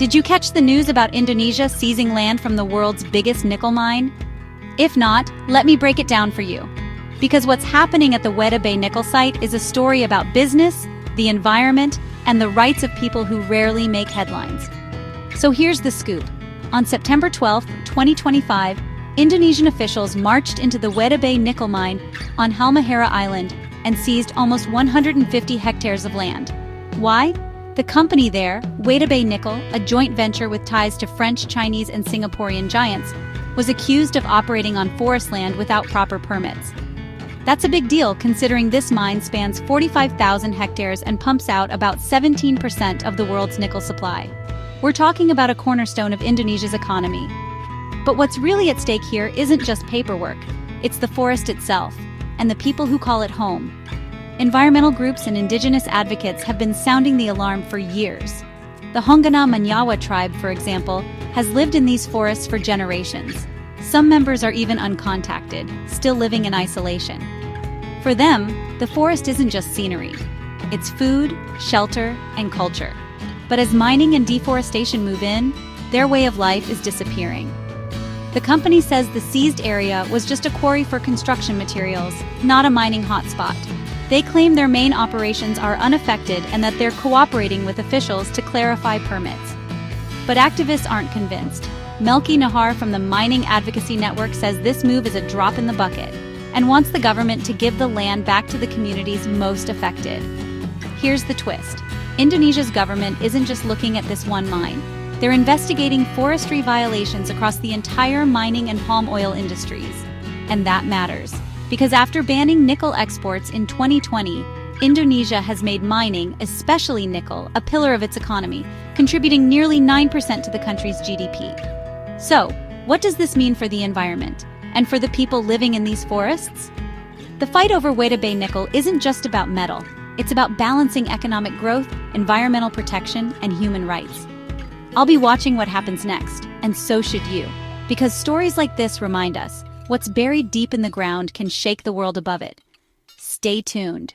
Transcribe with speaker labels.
Speaker 1: Did you catch the news about Indonesia seizing land from the world's biggest nickel mine? If not, let me break it down for you. Because what's happening at the Weda Bay nickel site is a story about business, the environment, and the rights of people who rarely make headlines. So here's the scoop. On September 12, 2025, Indonesian officials marched into the Weda Bay nickel mine on Halmahera Island and seized almost 150 hectares of land. Why? The company there, Weda Bay Nickel, a joint venture with ties to French, Chinese, and Singaporean giants, was accused of operating on forest land without proper permits. That's a big deal considering this mine spans 45,000 hectares and pumps out about 17% of the world's nickel supply. We're talking about a cornerstone of Indonesia's economy. But what's really at stake here isn't just paperwork, it's the forest itself, and the people who call it home. Environmental groups and indigenous advocates have been sounding the alarm for years. The Honggana Manyawa tribe, for example, has lived in these forests for generations. Some members are even uncontacted, still living in isolation. For them, the forest isn't just scenery. It's food, shelter, and culture. But as mining and deforestation move in, their way of life is disappearing. The company says the seized area was just a quarry for construction materials, not a mining hotspot. They claim their main operations are unaffected and that they're cooperating with officials to clarify permits. But activists aren't convinced. Melki Nahar from the Mining Advocacy Network says this move is a drop in the bucket and wants the government to give the land back to the communities most affected. Here's the twist. Indonesia's government isn't just looking at this one mine. They're investigating forestry violations across the entire mining and palm oil industries. And that matters, because after banning nickel exports in 2020, Indonesia has made mining, especially nickel, a pillar of its economy, contributing nearly 9% to the country's GDP. So, what does this mean for the environment, and for the people living in these forests? The fight over Weda Bay nickel isn't just about metal, it's about balancing economic growth, environmental protection, and human rights. I'll be watching what happens next, and so should you, because stories like this remind us, what's buried deep in the ground can shake the world above it. Stay tuned.